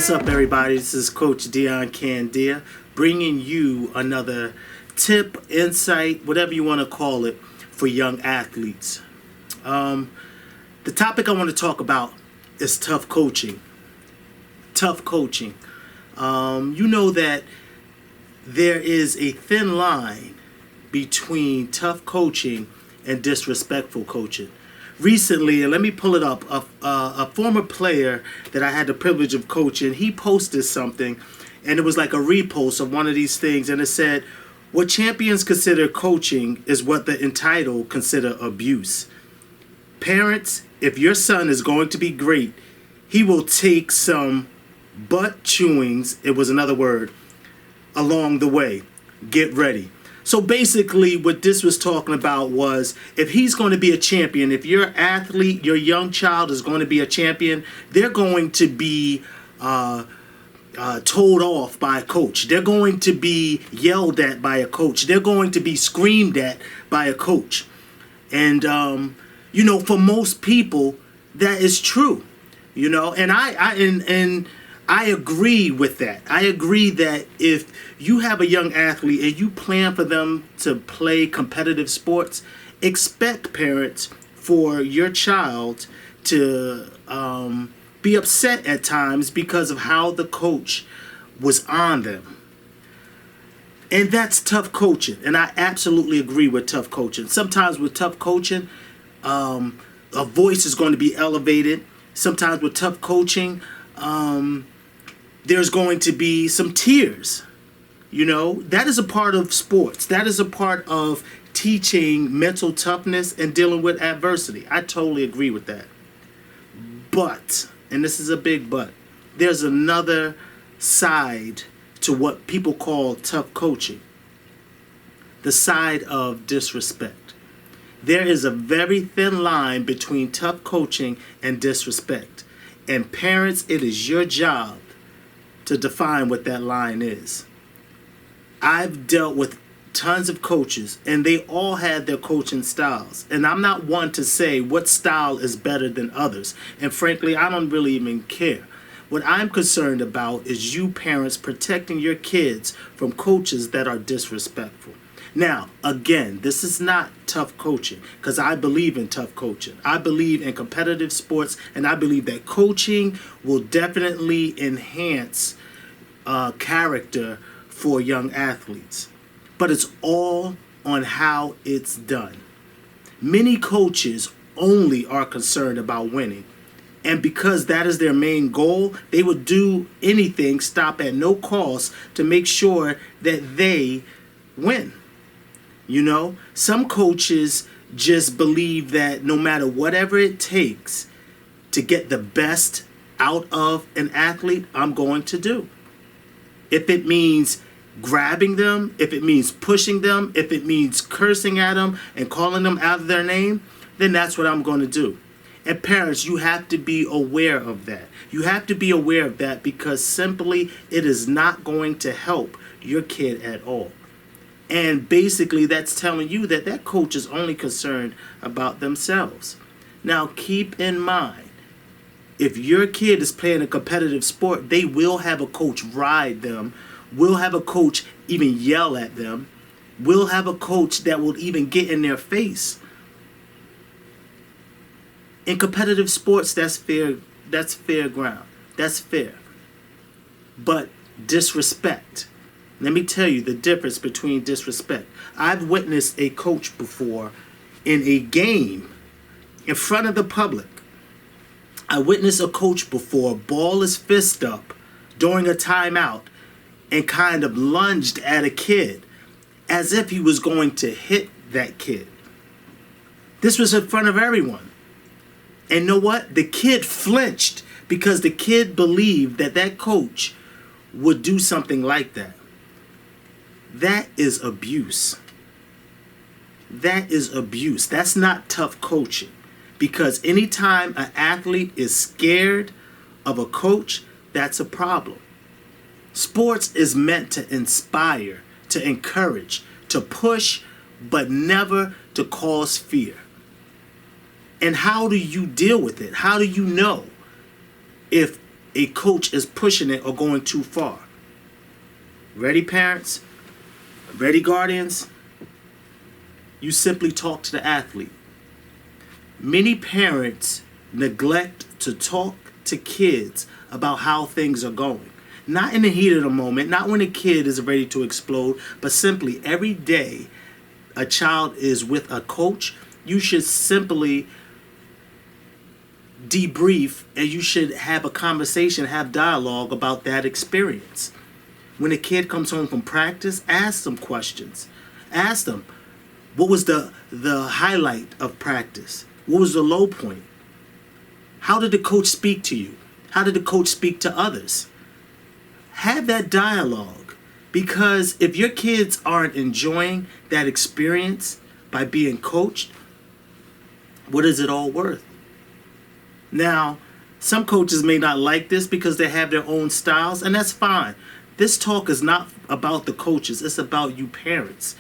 What's up, everybody? This is Coach Dion Candia bringing you another tip, insight, whatever you want to call it, for young athletes. The topic I want to talk about is tough coaching. Tough coaching. You know that there is a thin line between tough coaching and disrespectful coaching. Recently, and let me pull it up, a former player that I had the privilege of coaching, he posted something, and it was like a repost of one of these things, and it said, what champions consider coaching is what the entitled consider abuse. Parents, if your son is going to be great, he will take some butt chewings, it was another word, along the way. Get ready. So basically what this was talking about was, if he's going to be a champion, if your athlete, your young child is going to be a champion, they're going to be told off by a coach. They're going to be yelled at by a coach. They're going to be screamed at by a coach. And, for most people, that is true, and I agree with that. I agree that if you have a young athlete and you plan for them to play competitive sports, expect parents for your child to be upset at times because of how the coach was on them. And that's tough coaching. And I absolutely agree with tough coaching. Sometimes with tough coaching, a voice is going to be elevated. Sometimes with tough coaching, there's going to be some tears. That is a part of sports. That is a part of teaching mental toughness and dealing with adversity. I totally agree with that. But, and this is a big but, there's another side to what people call tough coaching. The side of disrespect. There is a very thin line between tough coaching and disrespect. And parents, it is your job to define what that line is. I've dealt with tons of coaches, and they all had their coaching styles. And I'm not one to say what style is better than others. And frankly, I don't really even care. What I'm concerned about is you parents protecting your kids from coaches that are disrespectful. Now, again, this is not tough coaching, because I believe in tough coaching. I believe in competitive sports, and I believe that coaching will definitely enhance character for young athletes. But it's all on how it's done. Many coaches only are concerned about winning. And because that is their main goal, they would do anything, stop at no cost, to make sure that they win. Some coaches just believe that no matter whatever it takes to get the best out of an athlete, I'm going to do. If it means grabbing them, if it means pushing them, if it means cursing at them and calling them out of their name, then that's what I'm going to do. And parents, you have to be aware of that. You have to be aware of that, because simply it is not going to help your kid at all. And basically that's telling you that that coach is only concerned about themselves. Now keep in mind, if your kid is playing a competitive sport, they will have a coach ride them, will have a coach even yell at them, will have a coach that will even get in their face. In competitive sports, that's fair ground. That's fair. But disrespect. Let me tell you the difference between disrespect. I've witnessed a coach before in a game in front of the public. I witnessed a coach before ball his fist up during a timeout and kind of lunged at a kid as if he was going to hit that kid. This was in front of everyone. And you know what? The kid flinched because the kid believed that that coach would do something like that. That is abuse. That is abuse. That's not tough coaching. Because anytime an athlete is scared of a coach, that's a problem. Sports is meant to inspire, to encourage, to push, but never to cause fear. And how do you deal with it? How do you know if a coach is pushing it or going too far. Ready, parents? Ready, guardians? You simply talk to the athlete. Many parents neglect to talk to kids about how things are going. Not in the heat of the moment, not when a kid is ready to explode, but simply every day a child is with a coach, you should simply debrief and you should have a conversation, have dialogue about that experience. When a kid comes home from practice, ask them questions. Ask them, what was the highlight of practice? What was the low point? How did the coach speak to you? How did the coach speak to others? Have that dialogue, because if your kids aren't enjoying that experience by being coached, what is it all worth? Now, some coaches may not like this because they have their own styles, and that's fine. This talk is not about the coaches, it's about you parents.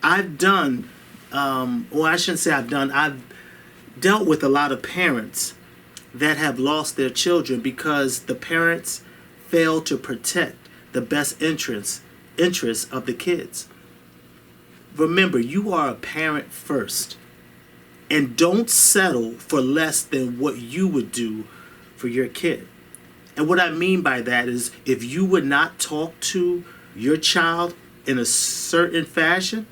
I've dealt with a lot of parents that have lost their children because the parents fail to protect the best interests of the kids. Remember, you are a parent first, and don't settle for less than what you would do for your kid. And what I mean by that is, if you would not talk to your child in a certain fashion,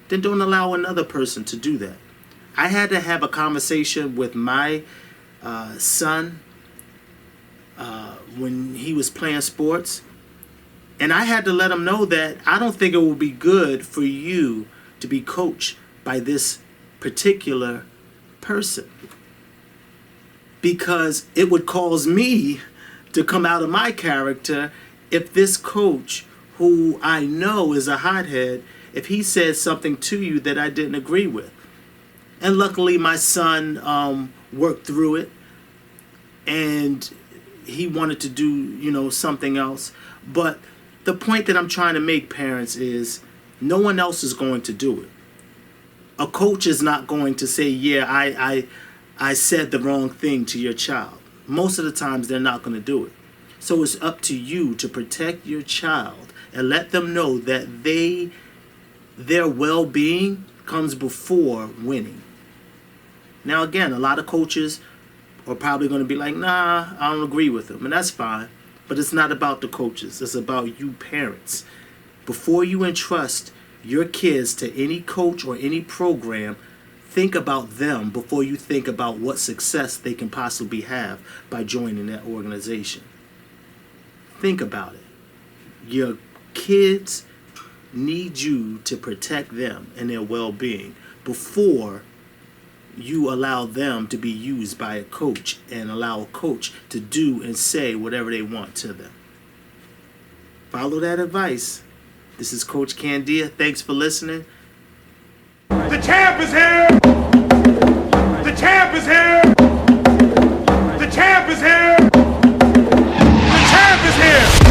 then don't allow another person to do that. I had to have a conversation with my son when he was playing sports, and I had to let him know that I don't think it will be good for you to be coached by this particular person, because it would cause me to come out of my character if this coach, who I know is a hothead, if he says something to you that I didn't agree with. And luckily my son worked through it, and he wanted to do, something else. But the point that I'm trying to make, parents, is no one else is going to do it. A coach is not going to say, yeah, I said the wrong thing to your child. Most of the times they're not going to do it. So it's up to you to protect your child and let them know that their well-being comes before winning. Now again, a lot of coaches are probably going to be like, nah, I don't agree with them, and that's fine. But it's not about the coaches, it's about you parents. Before you entrust your kids to any coach or any program, think about them before you think about what success they can possibly have by joining that organization. Think about it. Your kids need you to protect them and their well-being before you allow them to be used by a coach and allow a coach to do and say whatever they want to them. Follow that advice. This is Coach Candia. Thanks for listening. The champ is here! The champ is here! The champ is here! The champ is here!